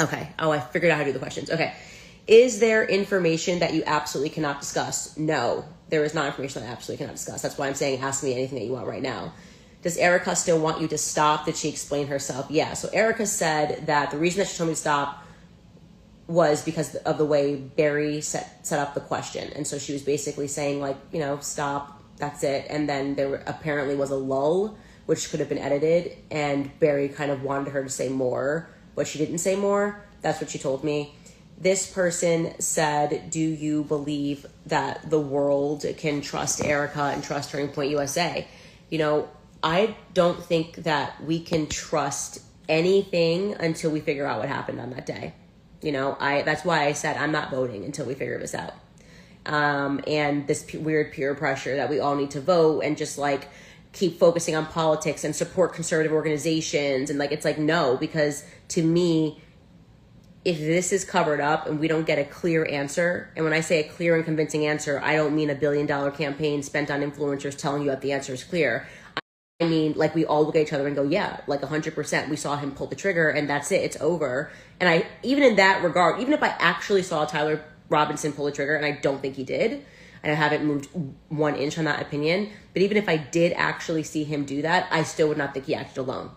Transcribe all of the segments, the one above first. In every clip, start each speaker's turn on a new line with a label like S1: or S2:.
S1: Okay. Oh, I figured out how to do the questions. Okay. Is there information that you absolutely cannot discuss? No, there is not information that I absolutely cannot discuss. That's why I'm saying ask me anything that you want right now. Does Erika still want you to stop? Did she explain herself? Yeah. So Erika said that the reason that she told me to stop was because of the way Barry set up the question. And so she was basically saying, like, you know, stop, that's it. And then there apparently was a lull, which could have been edited. And Barry kind of wanted her to say more, but she didn't say more. That's what she told me. This person said, do you believe that the world can trust Erika and trust Turning Point USA? You know, I don't think that we can trust anything until we figure out what happened on that day. You know, that's why I said I'm not voting until we figure this out. And this weird peer pressure that we all need to vote and just like keep focusing on politics and support conservative organizations. And like, it's like, no, because to me, if this is covered up and we don't get a clear answer, and when I say a clear and convincing answer, I don't mean $1 billion campaign spent on influencers telling you that the answer is clear. I mean, like, we all look at each other and go, yeah, like 100%. We saw him pull the trigger and that's it. It's over. And even in that regard, even if I actually saw Tyler Robinson pull the trigger, and I don't think he did, and I haven't moved 1 inch on that opinion, but even if I did actually see him do that, I still would not think he acted alone.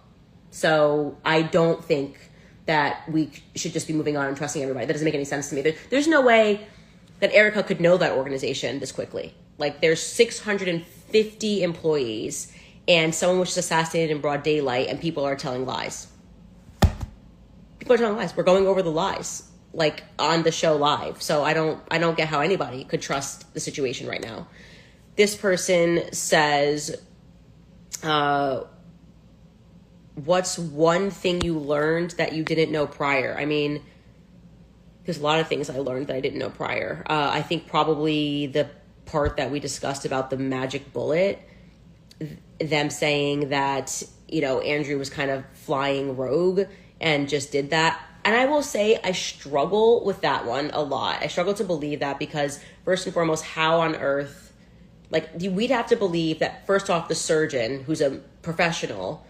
S1: So I don't think that we should just be moving on and trusting everybody. That doesn't make any sense to me. There's no way that Erika could know that organization this quickly. Like, there's 650 employees, and someone was just assassinated in broad daylight, and people are telling lies. People are telling lies. We're going over the lies, like, on the show live. So I don't get how anybody could trust the situation right now. This person says, what's one thing you learned that you didn't know prior? I mean, there's a lot of things I learned that I didn't know prior. I think probably the part that we discussed about the magic bullet, them saying that, you know, Andrew was kind of flying rogue and just did that. And I will say I struggle with that one a lot. I struggle to believe that because, first and foremost, how on earth, like, we'd have to believe that, first off, the surgeon, who's a professional,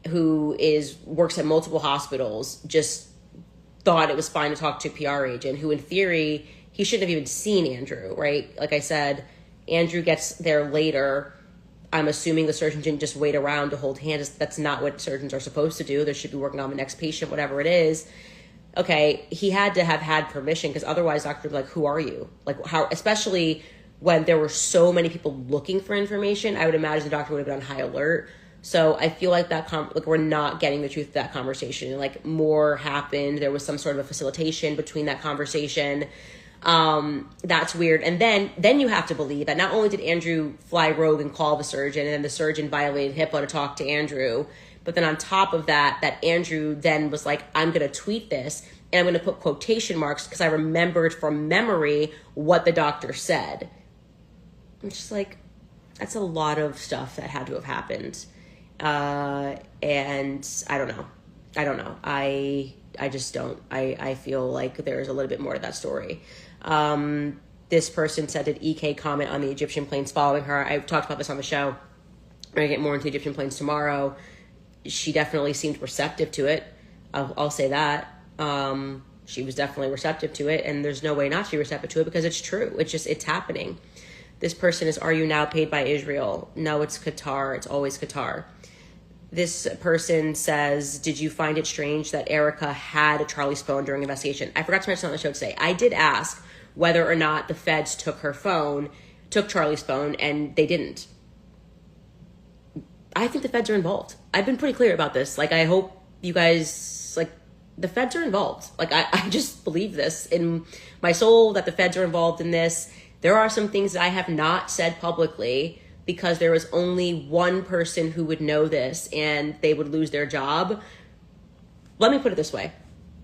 S1: who works at multiple hospitals, just thought it was fine to talk to a PR agent who, in theory, he shouldn't have even seen Andrew, right? Like I said, Andrew gets there later. I'm assuming the surgeon didn't just wait around to hold hands. That's not what surgeons are supposed to do. They should be working on the next patient, whatever it is. Okay, he had to have had permission, because otherwise doctor would be like, who are you? Like, how, especially when there were so many people looking for information, I would imagine the doctor would have been on high alert. So I feel like like we're not getting the truth of that conversation. Like, more happened. There was some sort of a facilitation between that conversation. That's weird. And then you have to believe that not only did Andrew fly rogue and call the surgeon, and then the surgeon violated HIPAA to talk to Andrew, but then on top of that Andrew then was like, I'm going to tweet this and I'm going to put quotation marks because I remembered from memory what the doctor said. I'm just like, that's a lot of stuff that had to have happened. And I don't know. I just don't. I feel like there's a little bit more to that story. This person said, did EK comment on the Egyptian planes following her? I've talked about this on the show. We're going to get more into Egyptian planes tomorrow. She definitely seemed receptive to it. I'll say that. She was definitely receptive to it, and there's no way not to be receptive to it because it's true. It's happening. This person is, are you now paid by Israel? No, it's Qatar. It's always Qatar. This person says, did you find it strange that Erika had Charlie's phone during investigation? I forgot to mention on the show today. I did ask whether or not the feds took Charlie's phone, and they didn't. I think the feds are involved. I've been pretty clear about this. Like, I hope you guys, like, the feds are involved. Like, I just believe this in my soul that the feds are involved in this. There are some things that I have not said publicly because there was only one person who would know this and they would lose their job. Let me put it this way.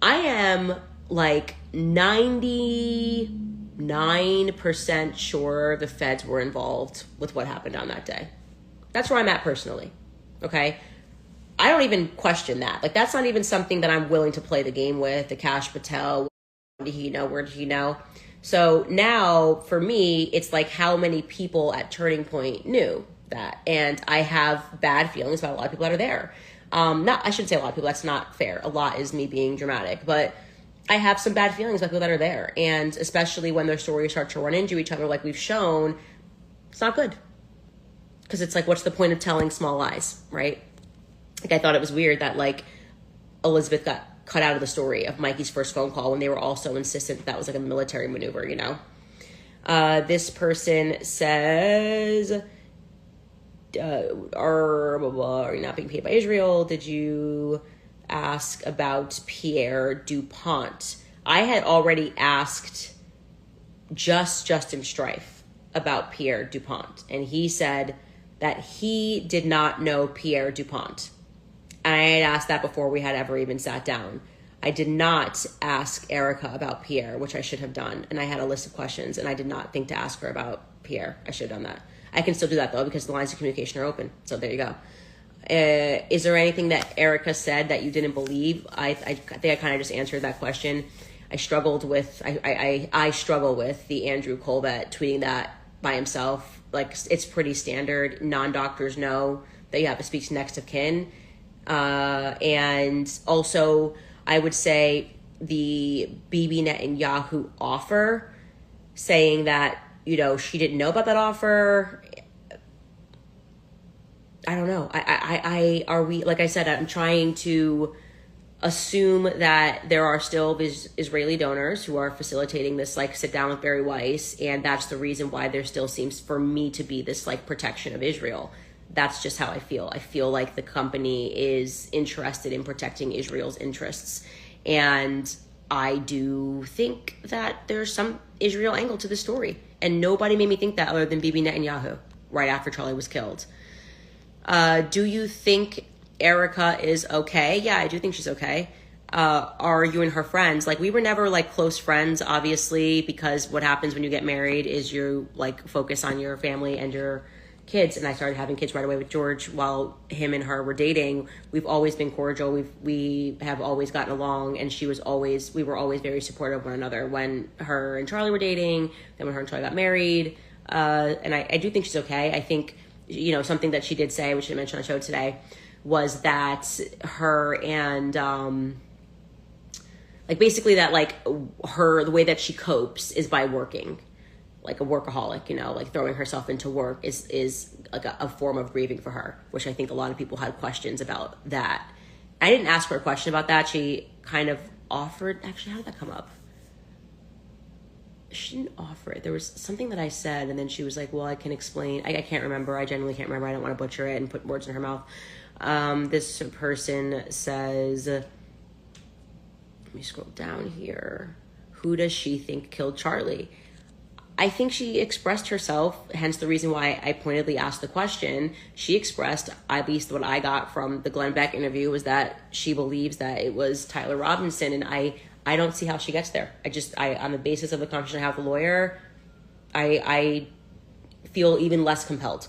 S1: I am like 99% sure the feds were involved with what happened on that day. That's where I'm at personally. Okay. I don't even question that. Like, that's not even something that I'm willing to play the game with. The Kash Patel, what did he know? Where did he know? So now for me, it's like how many people at Turning Point knew that. And I have bad feelings about a lot of people that are there. I shouldn't say a lot of people. That's not fair. A lot is me being dramatic. But I have some bad feelings about people that are there. And especially when their stories start to run into each other like we've shown, it's not good. Because it's like, what's the point of telling small lies, right? Like, I thought it was weird that, like, Elizabeth got cut out of the story of Mikey's first phone call when they were all so insistent that was like a military maneuver, you know? This person says, are you not being paid by Israel? Did you ask about Pierre Dupont? I had already asked Justin Strife about Pierre Dupont, and he said that he did not know Pierre Dupont. And I had asked that before we had ever even sat down. I did not ask Erika about Pierre, which I should have done. And I had a list of questions, and I did not think to ask her about Pierre. I should have done that. I can still do that, though, because the lines of communication are open. So there you go. Is there anything that Erika said that you didn't believe? I think I kind of just answered that question. I struggle with the Andrew Colbert tweeting that by himself. Like, it's pretty standard. Non-doctors know that you have to speak to next of kin. And also, I would say the Bibi Netanyahu offer, saying that, you know, she didn't know about that offer. I don't know. Are we, like I said, I'm trying to assume that there are still these Israeli donors who are facilitating this, like, sit down with Barry Weiss. And that's the reason why there still seems for me to be this, like, protection of Israel. That's just how I feel. I feel like the company is interested in protecting Israel's interests. And I do think that there's some Israel angle to the story. And nobody made me think that other than Bibi Netanyahu right after Charlie was killed. Do you think Erika is okay? Yeah, I do think she's okay. Are you and her friends? Like, we were never, like, close friends, obviously, because what happens when you get married is you, like, focus on your family and your kids. And I started having kids right away with George while him and her were dating. We've always been cordial. We have always gotten along, and we were always very supportive of one another when her and Charlie were dating, then when her and Charlie got married. And I do think she's okay. I think, you know, something that she did say, which I mentioned on the show today, was that her and, like, basically that, like, the way that she copes is by working. Like a workaholic, you know, like throwing herself into work is like a form of grieving for her, which I think a lot of people had questions about that. I didn't ask her a question about that. She kind of offered, actually, how did that come up? She didn't offer it. There was something that I said, and then she was like, well, I can explain. I can't remember. I genuinely can't remember. I don't want to butcher it and put words in her mouth. This person says, let me scroll down here. Who does she think killed Charlie? I think she expressed herself, hence the reason why I pointedly asked the question. She expressed, at least what I got from the Glenn Beck interview, was that she believes that it was Tyler Robinson, and I don't see how she gets there. On the basis of the conversation I have with the lawyer, I feel even less compelled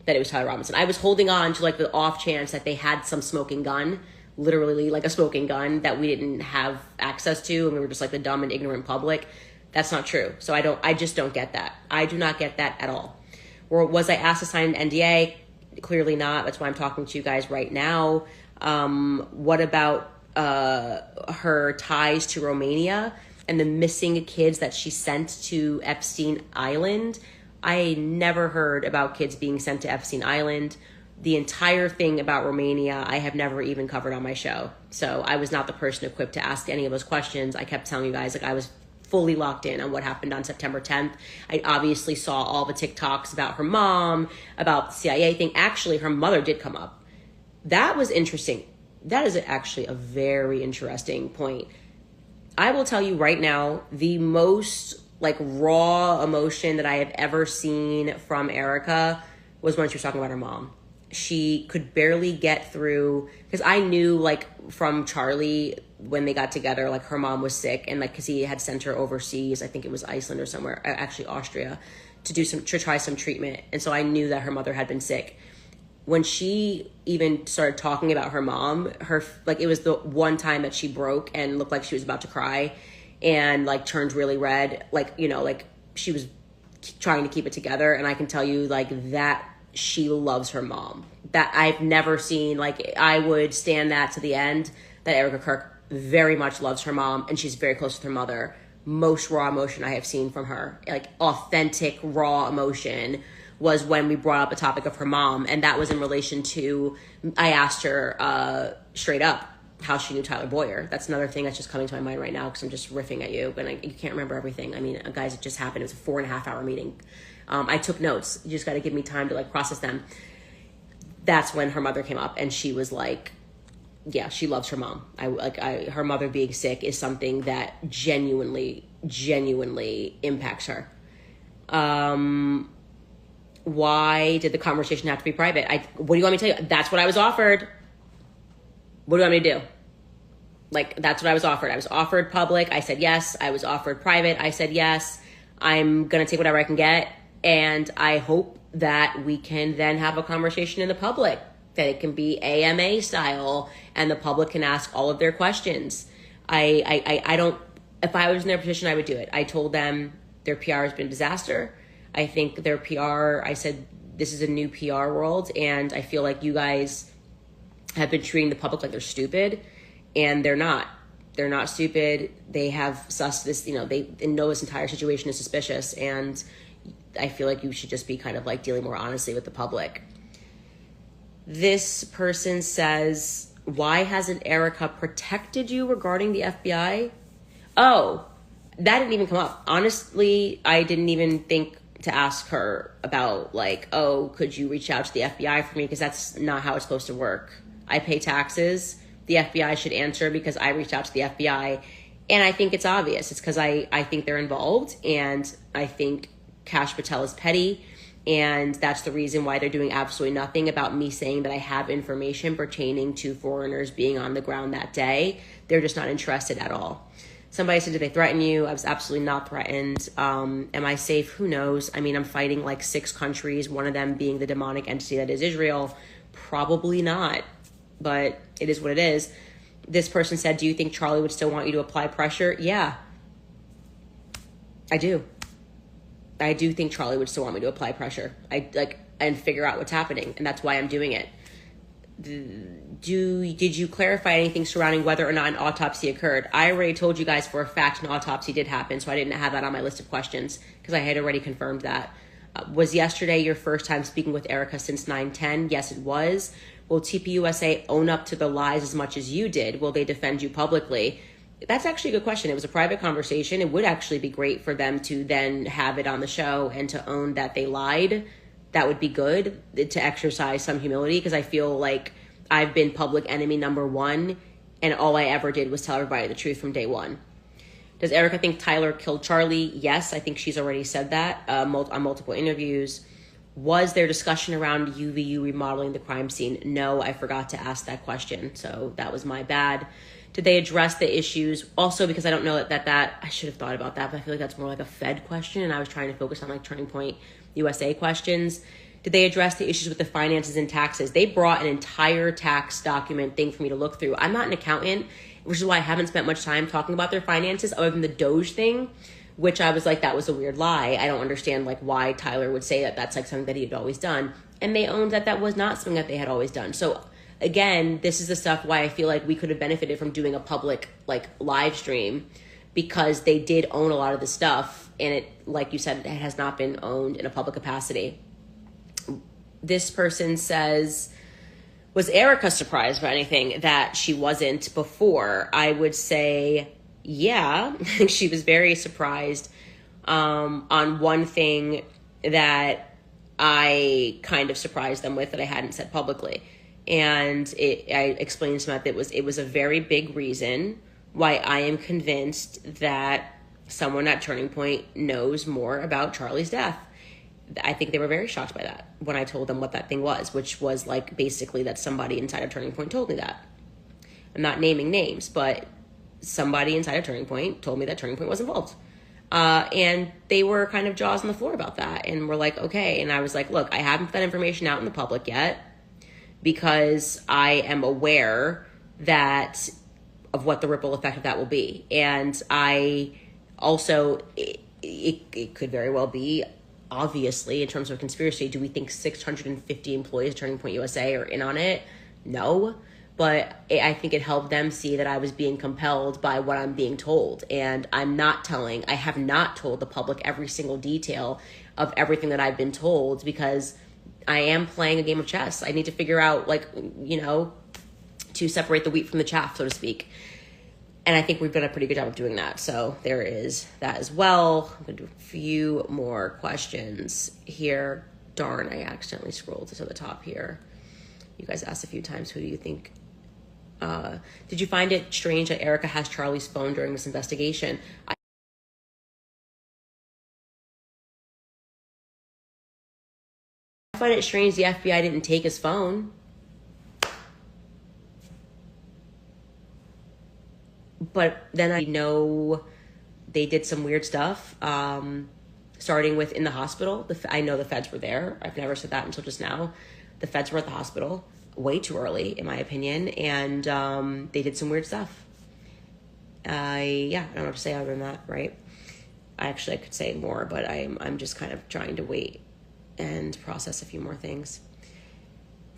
S1: that it was Tyler Robinson. I was holding on to, like, the off chance that they had some smoking gun, literally like a smoking gun that we didn't have access to, and we were just like the dumb and ignorant public. That's not true. So I just don't get that. I do not get that at all. Or was I asked to sign an NDA? Clearly not. That's why I'm talking to you guys right now. What about her ties to Romania and the missing kids that she sent to Epstein Island? I never heard about kids being sent to Epstein Island. The entire thing about Romania, I have never even covered on my show. So I was not the person equipped to ask any of those questions. I kept telling you guys, like, I was fully locked in on what happened on September 10th. I obviously saw all the TikToks about her mom, about the CIA thing. Actually, her mother did come up. That was interesting. That is actually a very interesting point. I will tell you right now, the most, like, raw emotion that I have ever seen from Erika was when she was talking about her mom. She could barely get through, because I knew, like, from Charlie when they got together, like, her mom was sick, and, like, because he had sent her overseas, I think it was Iceland or somewhere, actually Austria, to try some treatment. And so I knew that her mother had been sick. When she even started talking about her mom, it was the one time that she broke and looked like she was about to cry, and, like, turned really red, like, you know, like, she was trying to keep it together. And I can tell you, like, that she loves her mom. That I've never seen. Like, I would stand that to the end, that Erika Kirk very much loves her mom, and she's very close with her mother. Most raw emotion I have seen from her, like authentic raw emotion, was when we brought up a topic of her mom, and that was in relation to, I asked her straight up how she knew Tyler Boyer. That's another thing that's just coming to my mind right now because I'm just riffing at you, but you can't remember everything. I mean, guys, it just happened. It was a 4.5 hour meeting. I took notes. You just got to give me time to like process them. That's when her mother came up, and she was like, yeah, she loves her mom. Her mother being sick is something that genuinely impacts her. Why did the conversation have to be private? What do you want me to tell you? That's what I was offered. What do you want me to do? Like, that's what I was offered. I was offered public. I said yes. I was offered private. I said yes. I'm going to take whatever I can get. And I hope that we can then have a conversation in the public, that it can be AMA style and the public can ask all of their questions. I don't, if I was in their position, I would do it. I told them their PR has been a disaster. I think their PR, I said, this is a new PR world, and I feel like you guys have been treating the public like they're stupid, and they're not. They're not stupid. They have sussed this, they know this entire situation is suspicious, and I feel like you should just be kind of like dealing more honestly with the public. This person says, why hasn't Erika protected you regarding the FBI? Oh, that didn't even come up. Honestly, I didn't even think to ask her about like, oh, could you reach out to the FBI for me? Because that's not how it's supposed to work. I pay taxes. The FBI should answer because I reached out to the FBI. And I think it's obvious. It's because I think they're involved, and I think Kash Patel is petty. And that's the reason why they're doing absolutely nothing about me saying that I have information pertaining to foreigners being on the ground that day. They're just not interested at all. Somebody said, did they threaten you? I was absolutely not threatened. Am I safe? Who knows? I mean, I'm fighting like 6 countries, one of them being the demonic entity that is Israel. Probably not, but it is what it is. This person said, do you think Charlie would still want you to apply pressure? Yeah, I do. I do think Charlie would still want me to apply pressure. And figure out what's happening, and that's why I'm doing it. Did you clarify anything surrounding whether or not an autopsy occurred? I already told you guys for a fact an autopsy did happen, so I didn't have that on my list of questions because I had already confirmed that. Was yesterday your first time speaking with Erika since 9/10? Yes, it was. Will TPUSA own up to the lies as much as you did? Will they defend you publicly? That's actually a good question. It was a private conversation. It would actually be great for them to then have it on the show and to own that they lied. That would be good, to exercise some humility, because I feel like I've been public enemy number 1, and all I ever did was tell everybody the truth from day one. Does Erika think Tyler killed Charlie? Yes, I think she's already said that on multiple interviews. Was there discussion around UVU remodeling the crime scene? No, I forgot to ask that question, so that was my bad. Did they address the issues? Also, because I don't know that I should have thought about that, but I feel like that's more like a Fed question, and I was trying to focus on like Turning Point USA questions. Did they address the issues with the finances and taxes? They brought an entire tax document thing for me to look through. I'm not an accountant, which is why I haven't spent much time talking about their finances other than the Doge thing, which I was like, that was a weird lie. I don't understand like why Tyler would say that that's like something that he had always done. And they owned that was not something that they had always done. So again, this is the stuff why I feel like we could have benefited from doing a public like live stream, because they did own a lot of the stuff, and it, like you said, it has not been owned in a public capacity. This person says, was Erika surprised by anything that she wasn't before? I would say, yeah, she was very surprised on one thing that I kind of surprised them with that I hadn't said publicly. And I explained to them that it was a very big reason why I am convinced that someone at Turning Point knows more about Charlie's death. I think they were very shocked by that when I told them what that thing was, which was like basically that somebody inside of Turning Point told me that. I'm not naming names, but somebody inside of Turning Point told me that Turning Point was involved. And they were kind of jaws on the floor about that, and were like, okay. And I was like, look, I haven't put that information out in the public yet because I am aware of what the ripple effect of that will be. And I also, it could very well be, obviously, in terms of conspiracy, do we think 650 employees at Turning Point USA are in on it? No. but I think it helped them see that I was being compelled by what I'm being told. And I have not told the public every single detail of everything that I've been told, because I am playing a game of chess. I need to figure out, to separate the wheat from the chaff, so to speak. And I think we've done a pretty good job of doing that. So there is that as well. I'm going to do a few more questions here. Darn, I accidentally scrolled to the top here. You guys asked a few times, who do you think? Did you find it strange that Erika has Charlie's phone during this investigation? I find it strange the FBI didn't take his phone. But then I know they did some weird stuff, starting with in the hospital. I know the feds were there. I've never said that until just now. The feds were at the hospital way too early, in my opinion, and they did some weird stuff. I don't know what to say other than that, right? I could say more, but I'm just kind of trying to wait and process a few more things.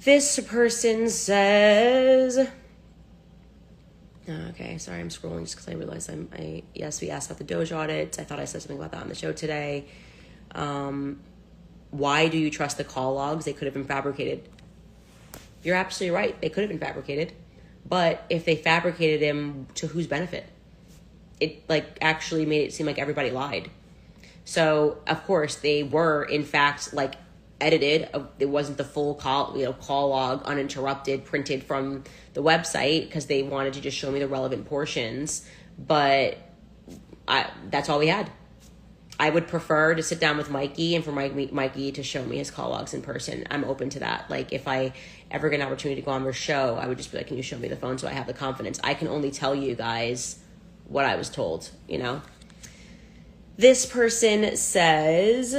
S1: This person says... Okay, sorry, I'm scrolling just because I realized yes, we asked about the Doge audit. I thought I said something about that on the show today. Why do you trust the call logs? They could have been fabricated. You're absolutely right. They could have been fabricated. But if they fabricated them, to whose benefit? It actually made it seem like everybody lied. So, of course, they were, in fact, edited. It wasn't the full call log, uninterrupted, printed from the website, because they wanted to just show me the relevant portions. But that's all we had. I would prefer to sit down with Mikey and for Mikey to show me his call logs in person. I'm open to that. If I ever get an opportunity to go on their show, I would just be like, can you show me the phone so I have the confidence? I can only tell you guys what I was told, This person says...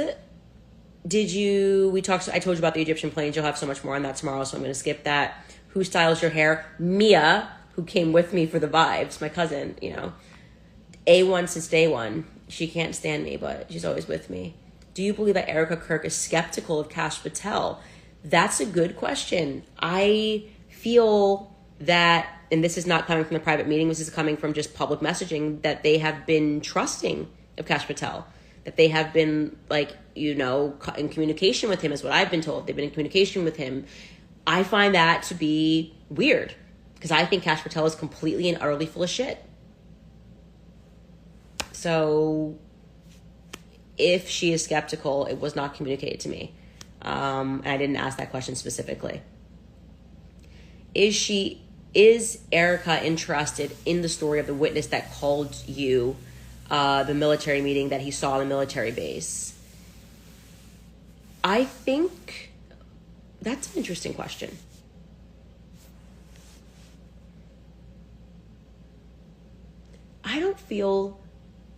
S1: I told you about the Egyptian planes. You'll have so much more on that tomorrow, so I'm going to skip that. Who styles your hair? Mia, who came with me for the vibes, my cousin, A1 since day one. She can't stand me, but she's always with me. Do you believe that Erika Kirk is skeptical of Kash Patel? That's a good question. I feel that, and this is not coming from the private meeting, this is coming from just public messaging, that they have been trusting of Kash Patel. That they have been, in communication with him, is what I've been told. They've been in communication with him. I find that to be weird, because I think Kash Patel is completely and utterly full of shit. So, if she is skeptical, it was not communicated to me. And I didn't ask that question specifically. Is Erika interested in the story of the witness that called you the military meeting that he saw in the military base? I think that's an interesting question. I don't feel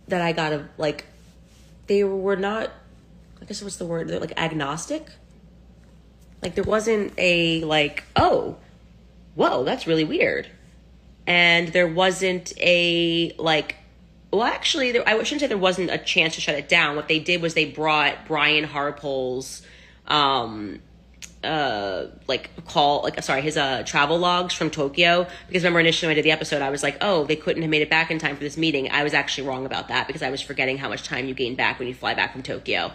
S1: that I got they were not, I guess what's the word? They're agnostic. There wasn't a oh, whoa, that's really weird. And there wasn't a well, actually, I shouldn't say there wasn't a chance to shut it down. What they did was they brought Brian Harpole's, his travel logs from Tokyo. Because remember, initially when I did the episode, I was like, oh, they couldn't have made it back in time for this meeting. I was actually wrong about that, because I was forgetting how much time you gain back when you fly back from Tokyo.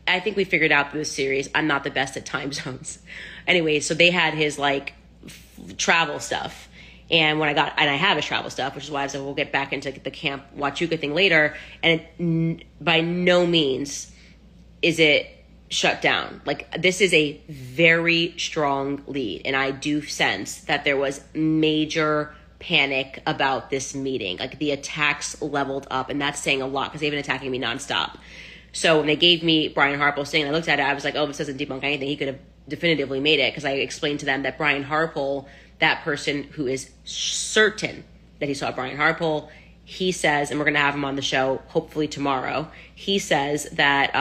S1: I think we figured out through this series, I'm not the best at time zones. Anyway, so they had his travel stuff. And I have his travel stuff, which is why I said we'll get back into the Camp Huachuca thing later. And by no means is it shut down. This is a very strong lead. And I do sense that there was major panic about this meeting. The attacks leveled up. And that's saying a lot, because they've been attacking me nonstop. So when they gave me Brian Harpole's thing, and I looked at it, I was like, oh, this doesn't debunk anything. He could have definitively made it, because I explained to them that Brian Harpole, that person who is certain that he saw Brian Harpole, he says, and we're going to have him on the show hopefully tomorrow, he says that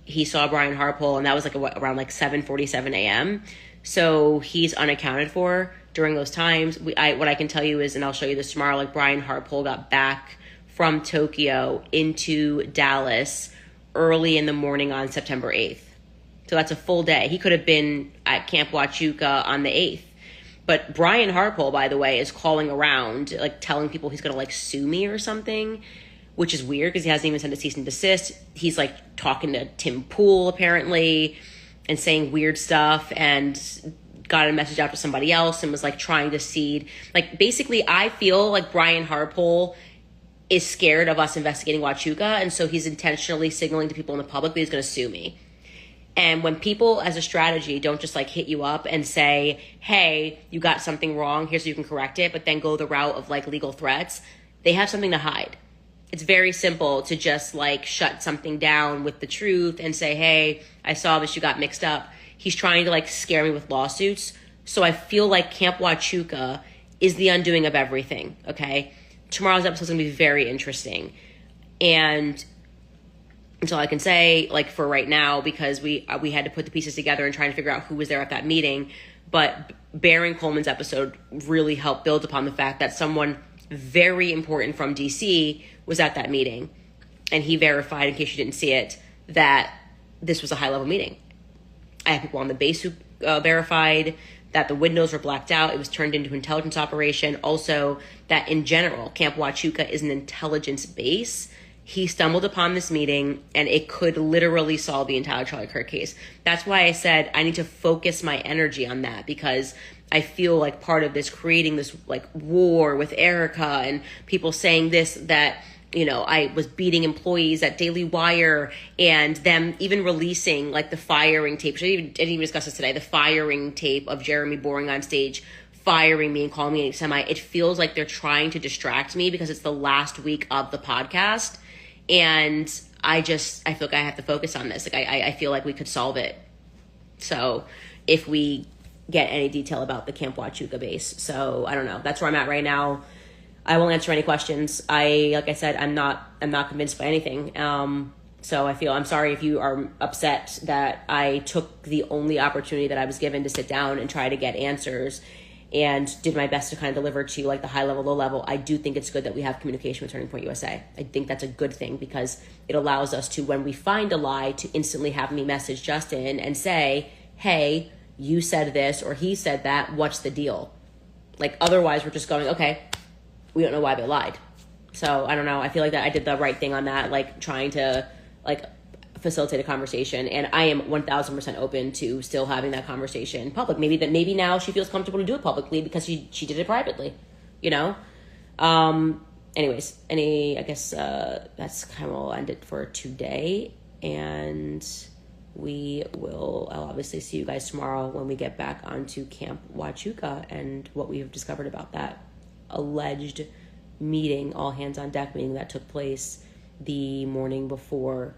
S1: he saw Brian Harpole, and that was around 7:47 a.m. So he's unaccounted for during those times. What I can tell you is, and I'll show you this tomorrow, Brian Harpole got back from Tokyo into Dallas early in the morning on September 8th. So that's a full day. He could have been at Camp Huachuca on the 8th. But Brian Harpole, by the way, is calling around, like telling people he's going to like sue me or something, which is weird because he hasn't even sent a cease and desist. He's like talking to Tim Pool apparently and saying weird stuff, and got a message out to somebody else and was like trying to seed. Like basically I feel like Brian Harpole is scared of us investigating Huachuca, and so he's intentionally signaling to people in the public that he's going to sue me. And when people as a strategy don't just like hit you up and say, hey, you got something wrong, here's so you can correct it, but then go the route of like legal threats, they have something to hide. It's very simple to just like shut something down with the truth and say, hey, I saw this, you got mixed up. He's trying to like scare me with lawsuits. So I feel like Camp Huachuca is the undoing of everything, okay? Tomorrow's episode is going to be very interesting. And that's all I can say, like, for right now, because we had to put the pieces together and trying to figure out who was there at that meeting. But Baron Coleman's episode really helped build upon the fact that someone very important from DC was at that meeting. And he verified, in case you didn't see it, that this was a high-level meeting. I had people on the base who verified that the windows were blacked out. It was turned into an intelligence operation. Also, that in general, Camp Huachuca is an intelligence base. He stumbled upon this meeting, and it could literally solve the entire Charlie Kirk case. That's why I said I need to focus my energy on that, because I feel like part of this, creating this like war with Erika and people saying this, that, you know, I was beating employees at Daily Wire, and them even releasing like the firing tape. I didn't even discuss this today. The firing tape of Jeremy Boring on stage, firing me and calling me a semi. It feels like they're trying to distract me because it's the last week of the podcast. And I feel like I have to focus on this. Like I feel like we could solve it. So if we get any detail about the Camp Huachuca base. So I don't know. That's where I'm at right now. I won't answer any questions. Like I said, I'm not convinced by anything. So I'm sorry if you are upset that I took the only opportunity that I was given to sit down and try to get answers, and did my best to kind of deliver to like the high level, low level. I do think it's good that we have communication with Turning Point USA. I think that's a good thing, because it allows us to, when we find a lie, to instantly have me message Justin and say, hey, you said this or he said that, what's the deal? Like, otherwise we're just going, okay, we don't know why they lied. So I don't know. I feel like that I did the right thing on that, like trying to like facilitate a conversation, and I am 1000% open to still having that conversation public. Maybe now she feels comfortable to do it publicly because she did it privately, you know. Anyways, I guess that's kind of will end it for today, and I'll obviously see you guys tomorrow when we get back onto Camp Huachuca and what we have discovered about that alleged meeting, all hands on deck meeting that took place the morning before